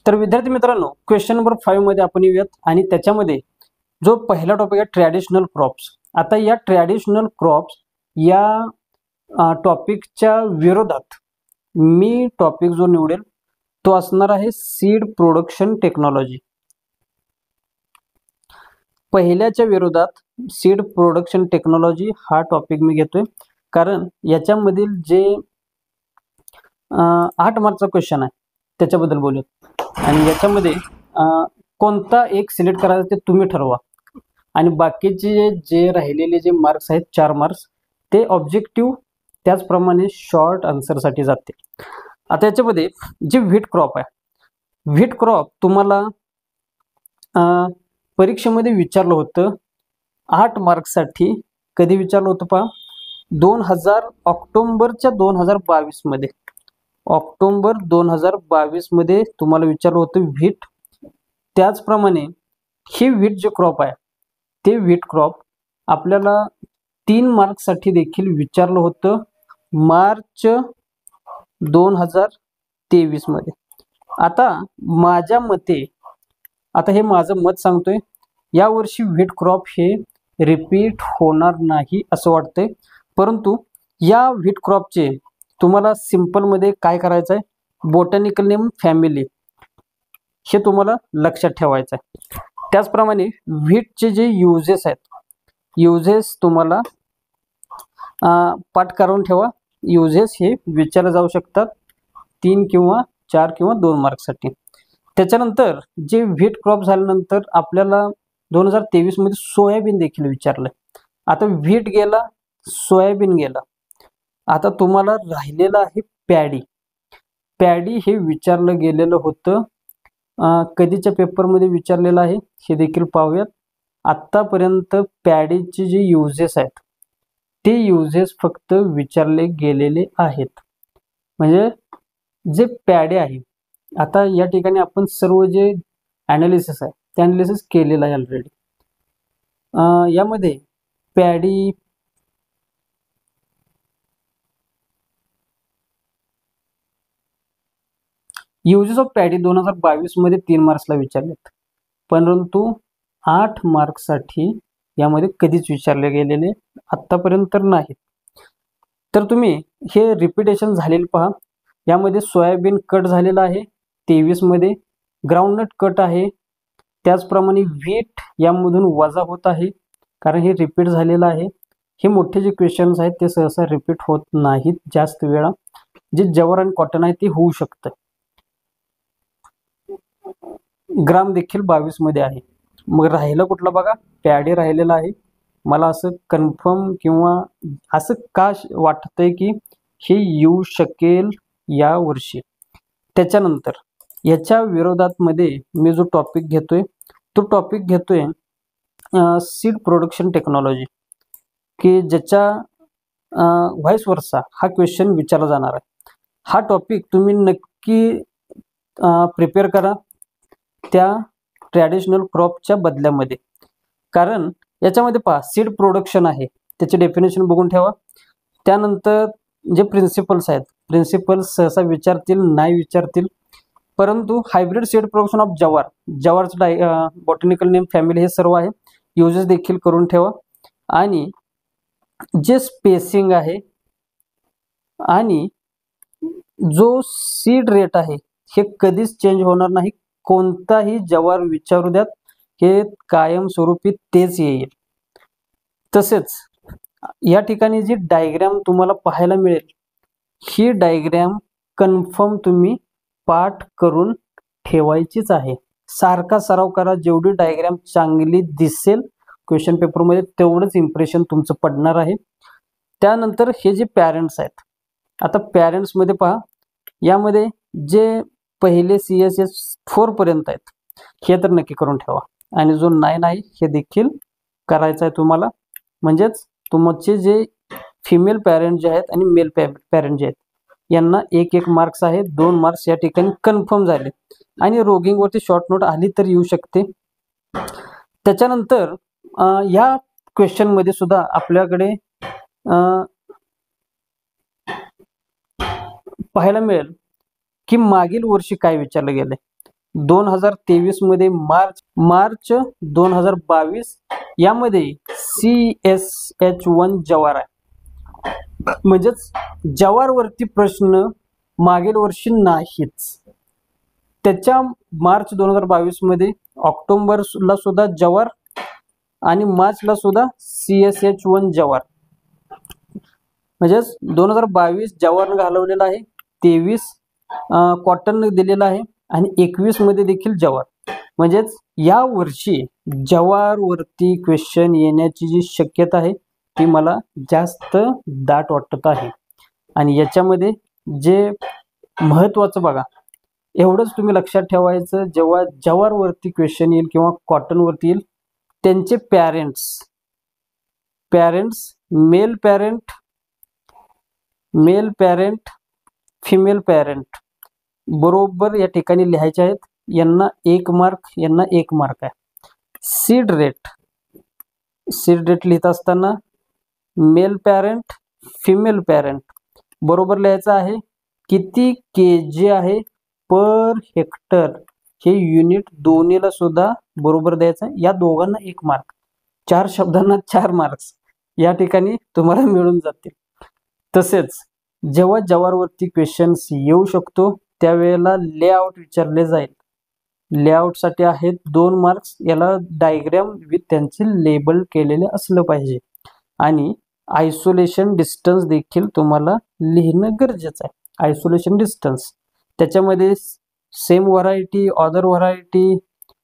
तर विद्यार्थी मित्रांनो, क्वेश्चन नंबर 5 मध्ये आपण येऊयात आणि त्याच्यामध्ये जो पहिला टॉपिक आहे ट्रॅडिशनल क्रॉप्स. आता या ट्रॅडिशनल क्रॉप्स या टॉपिकच्या विरोधात मी टॉपिक जो निवडेल तो असणार आहे सीड प्रोडक्शन टेक्नॉलॉजी. पहिल्याच्या विरोधात सीड प्रोडक्शन टेक्नॉलॉजी हा टॉपिक मी घेतोय, कारण याच्यामधील जे 8 मार्कचा क्वेश्चन आहे त्याच्याबद्दल बोलूयात. आणि याच्यामध्ये कोणता एक सिलेक्ट करायचा ते तुम्ही ठरवा, आणि बाकीचे जे राहिलेले जे मार्क्स आहेत 4 मार्क्स ते ऑब्जेक्टिव्ह त्याचप्रमाणे शॉर्ट आन्सरसाठी जाते. आता याच्यामध्ये जे व्हीट क्रॉप आहे, व्हीट क्रॉप तुम्हाला परीक्षेमध्ये विचारलं होतं 8 मार्क्ससाठी. कधी विचारलं होतं पहा, ऑक्टोबरच्या 2022 मध्ये, ऑक्टोबर 2022 मध्ये तुम्हाला विचारलं होतं व्हीट. त्याचप्रमाणे हे व्हीट जे क्रॉप आहे ते व्हीट क्रॉप आपल्याला 3 मार्क्ससाठी देखील विचारलं होतं मार्च 2023 मध्ये. आता माझ्या मते, आता हे माझं मत सांगतोय, यावर्षी व्हीट क्रॉप हे रिपीट होणार नाही असं वाटतंय. परंतु या व्हीट क्रॉपचे तुम्हाला सिंपलमध्ये काय करायचं आहे, बोटॅनिकल नेम फॅमिली हे तुम्हाला लक्षात ठेवायचं आहे. त्याचप्रमाणे व्हीटचे जे युजेस आहेत, युजेस तुम्हाला पाठ करून ठेवा. युजेस हे विचारले जाऊ शकतात 3 किंवा 4 किंवा 2 मार्क्ससाठी. त्याच्यानंतर जे व्हीट क्रॉप झाल्यानंतर आपल्याला 2023 मध्ये सोयाबीन देखील विचारलं. आता व्हीट गेला, सोयाबीन गेला, आता तुम्हाला राहिलेलं आहे पॅडी. पॅडी हे विचारलं गेलेलं होतं, कधीच्या पेपरमध्ये विचारलेलं आहे हे देखील पाहूयात. आत्तापर्यंत पॅडीचे जे युजेस आहेत ते युजेस फक्त विचारले गेलेले आहेत, म्हणजे जे पॅडी आहे. आता या ठिकाणी आपण सर्व जे ॲनालिसिस आहे ते ॲनालिसिस केलेलं आहे ऑलरेडी. यामध्ये पॅडी, युजेस ऑफ पॅडी 2022 मध्ये 3 मार्क्सला विचारलेत, परंतु 8 मार्क्ससाठी यामध्ये कधीच विचारले गेलेले आत्तापर्यंत तर नाहीत. तर तुम्ही हे रिपिटेशन झालेले पहा. यामध्ये सोयाबीन कट झालेला आहे 23 मध्ये, ग्राउंडनट कट आहे, त्याचप्रमाणे व्हीट यामधून वजा होत आहे कारण हे रिपीट झालेलं आहे. हे मोठे जे क्वेश्चन्स आहेत ते सहसा रिपीट होत नाहीत जास्त वेळा. जे जवार आणि कॉटन आहे ते होऊ शकतं. ग्राम देखील 22 मध्ये आहे. मग राहिलं कुठलं बघा, पॅडी राहिलेला आहे. मला असं कन्फर्म किंवा असं का वाटतंय की हे येऊ शकेल या वर्षी. त्याच्यानंतर याच्या विरोधात मध्ये मी जो टॉपिक घेतोय तो टॉपिक घेतोय सीड प्रोडक्शन टेक्नॉलॉजी, की ज्याच्या व्हाईस वर्सा हा क्वेश्चन विचारला जाणार आहे. हा टॉपिक तुम्ही नक्की प्रिपेअर करा त्या ट्रॅडिशनल क्रॉपच्या बदल्यामध्ये, कारण याच्यामध्ये पहा सीड प्रोडक्शन आहे त्याचे डेफिनेशन बघून ठेवा. त्यानंतर जे प्रिन्सिपल्स आहेत, प्रिन्सिपल्स सहसा विचारतील नाही विचारतील, परंतु हायब्रिड सीड प्रोडक्शन ऑफ जवार, जवारचं बॉटॅनिकल नेम फॅमिली हे सर्व आहे. युजेस देखील करून ठेवा. आणि जे स्पेसिंग आहे आणि जो सीड रेट आहे हे कधीच चेंज होणार नाही. कोणताही जवार विचारू द्यात, हे कायमस्वरूपी तेच येईल. तसेच या ठिकाणी जी डायग्रॅम तुम्हाला पाहायला मिळेल, ही डायग्रॅम कन्फर्म तुम्ही पाठ करून ठेवायचीच आहे. सारखा सराव करा. जेवढी डायग्रॅम चांगली दिसेल क्वेश्चन पेपरमध्ये तेवढंच इम्प्रेशन तुमचं पडणार आहे. त्यानंतर हे जे पॅरेंट्स आहेत, आता पॅरेंट्समध्ये पहा, यामध्ये जे पहिले CSS 4 पर्यंत आहेत हे तर नक्की करून ठेवा, आणि जो 9 आहे हे देखील करायचं आहे तुम्हाला. म्हणजेच तुमचे जे फिमेल पॅरेंट जे आहेत आणि मेल पॅरेंट जे आहेत यांना 1-1 मार्क्स आहे. 2 मार्क्स या ठिकाणी कन्फर्म झाले, आणि रोगिंगवरती शॉर्ट नोट आली तर येऊ शकते. त्याच्यानंतर या क्वेश्चनमध्ये सुद्धा आपल्याकडे पाहायला मिळेल की मागील वर्षी काय विचारलं गेलंय. 2023 मध्ये मार्च 2022 यामध्ये CSH1 जवार आहे. म्हणजेच जवारवरती प्रश्न मागील वर्षी नाहीच. त्याच्या मार्च 2022 मध्ये ऑक्टोबरला सुद्धा जवार आणि मार्चला सुद्धा CSH1 जवार. म्हणजेच 2022 जवारनं घालवलेला आहे, 23 कॉटन दिलेला आहे आणि 21 मध्ये देखील जवार. म्हणजेच या वर्षी जवारवरती क्वेश्चन येण्याची जी शक्यता आहे ती मला जास्त दाट वाटत आहे. आणि याच्यामध्ये जे महत्त्वाचं बघा, एवढंच तुम्ही लक्षात ठेवायचं, जेव्हा जवारवरती क्वेश्चन येईल किंवा कॉटनवरती येईल त्यांचे parents male parent female parent बरोबर या ठिकाणी लिहायचे आहेत. यांना 1 मार्क, यांना 1 मार्क आहे. सीड रेट लिहित असताना मेल पॅरेंट फिमेल पॅरेंट बरोबर लिहायचं आहे. किती kg आहे पर हेक्टर हे युनिट दोन्हीला सुद्धा बरोबर द्यायचं आहे. या दोघांना 1 मार्क, 4 शब्दांना 4 मार्क्स या ठिकाणी तुम्हाला मिळून जातील. तसेच जेव्हा जवारवरती क्वेश्चन्स येऊ शकतो त्यावेळेला लेआउट विचारले जाईल. लेआउटसाठी आहेत 2 मार्क्स. याला डायग्राम विथ त्यांचे लेबल केलेले असलं पाहिजे. आणि आयसोलेशन डिस्टन्स देखील तुम्हाला लिहिणं गरजेचं आहे. आयसोलेशन डिस्टन्स त्याच्यामध्ये same variety, other variety,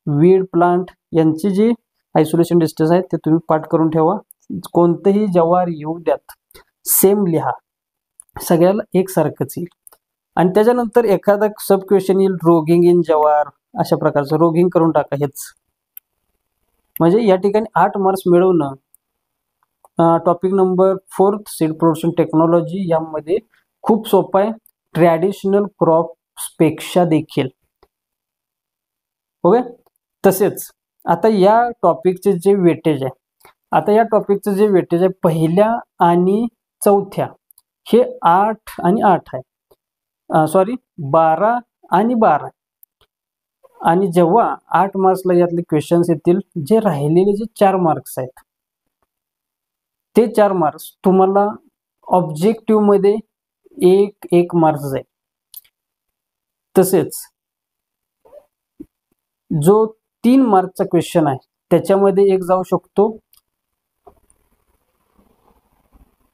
weed plant यांची जी आयसोलेशन डिस्टन्स आहे ते तुम्ही पाठ करून ठेवा. कोणतंही जवार येऊ द्यात सेम लिहा, सगळ्याला एकसारखंच येईल. आणि त्याच्यानंतर एखादा सब क्वेश्चन येईल रोगिंग इन जवार, अशा प्रकारचं रोगिंग करून टाका हेच. म्हणजे या ठिकाणी 8 मार्क्स मिळवणं. Topic number 4 seed production technology यामध्ये खूप सोपं आहे, ट्रॅडिशनल क्रॉप्सपेक्षा देखील. ओके. तसेच आता या टॉपिकचे जे वेटेज आहे, पहिल्या आणि चौथ्या हे 8 आणि 8 आहे, 12 आणि 12. आणि जेव्हा 8 मार्क्सला यातले क्वेश्चन्स येतील, जे राहिलेले जे 4 मार्क्स आहेत ते 4 मार्क्स तुम्हाला ऑब्जेक्टिव्ह मध्ये 1 मार्क्स जाईल. तसेच जो 3 मार्कचा क्वेश्चन आहे त्याच्यामध्ये 1 जाऊ शकतो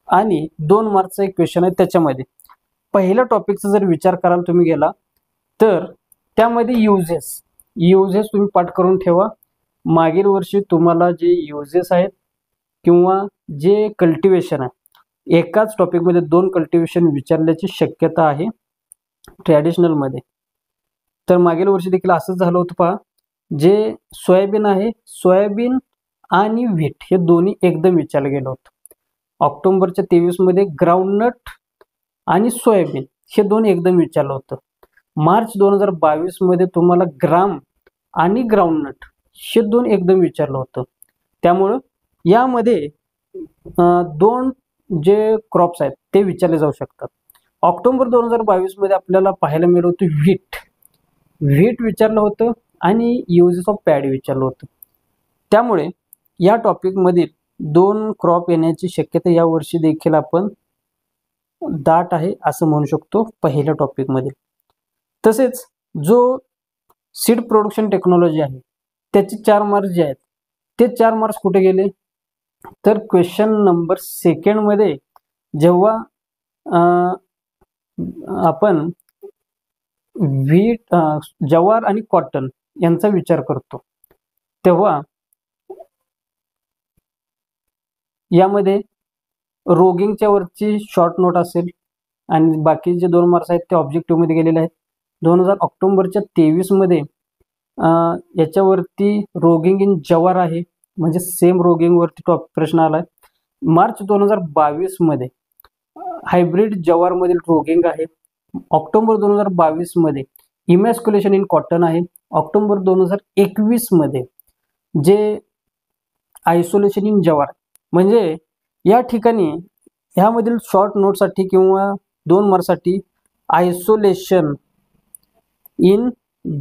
आणि 2 मार्कचा एक क्वेश्चन आहे त्याच्यामध्ये. पहिल्या टॉपिकचा जर विचार कराल तुम्ही गेला तर त्यामध्ये युजेस तुम्ही पाठ करून ठेवा. मागील वर्षी तुम्हाला जे युजेस आहेत किंवा जे कल्टिवेशन आहे, एकाच टॉपिकमध्ये 2 कल्टिवेशन विचारल्याची शक्यता आहे ट्रॅडिशनलमध्ये. तर मागील वर्षी देखील असंच झालं होतं पहा. जे सोयाबीन आहे, सोयाबीन आणि व्हीट हे दोन्ही एकदम विचारलं गेलं होतं. ऑक्टोबरच्या 23 मध्ये ग्राउंडनट आणि सोयाबीन हे 2 एकदम विचारलं होतं. मार्च 2022 मध्ये तुम्हाला ग्राम आणि ग्राउंडनट हे 2 एकदम विचारलं होतं. त्यामुळं यामध्ये 2 जे क्रॉप्स आहेत ते विचारले जाऊ शकतात. ऑक्टोबर 2022 मध्ये आपल्याला पाहायला मिळत होतं व्हीट विचारलं होतं आणि युजेस ऑफ पॅडी विचारलं होतं. त्यामुळे या टॉपिकमधील 2 क्रॉप येण्याची शक्यता या वर्षी देखील आपण दाट आहे असं म्हणू शकतो पहिल्या टॉपिकमध्ये. तसेच जो सीड प्रोडक्शन टेक्नॉलॉजी आहे त्याचे 4 मार्क्स जे आहेत ते 4 मार्क्स कुठे गेले, तर क्वेश्चन नंबर 2 मध्ये जेव्हा आपण जवार आणि कॉटन यांचा विचार करतो तेव्हा यामध्ये रोगिंगच्या वरची शॉर्ट नोट असेल आणि बाकी जे 2 मार्क्स आहेत ते ऑब्जेक्टिव्ह मध्ये गेलेले आहेत. ऑक्टोबरच्या 23 मध्ये याच्यावरती रोगिंग इन जवार आहे, म्हणजे सेम रोगिंग वरती प्रश्न आलाय. मार्च 2022 मध्ये हायब्रिड जवार मधील रोगिंग आहे. ऑक्टोबर 2022 मध्ये इमॅस्क्युलेशन इन कॉटन आहे. ऑक्टोबर 2021 मध्ये जे आयसोलेशन इन जवार, म्हणजे या ठिकाणी ह्यामधील शॉर्ट नोटसाठी किंवा 2 मार्क्ससाठी आयसोलेशन इन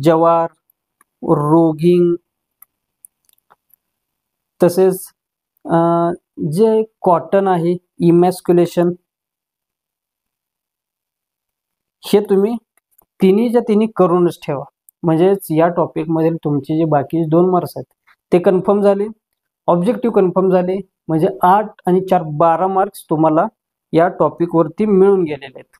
जवार रोगिंग, तसेच जे कॉटन आहे, इमॅस्क्युलेशन, हे तुम्ही तिन्हीच्या तिन्ही करूनच ठेवा. म्हणजेच या टॉपिकमधील तुमचे जे बाकी 2 मार्क्स आहेत ते कन्फर्म झाले, ऑब्जेक्टिव्ह कन्फर्म झाले. म्हणजे 8 आणि 4 12 मार्क्स तुम्हाला या टॉपिकवरती मिळून गेलेले आहेत.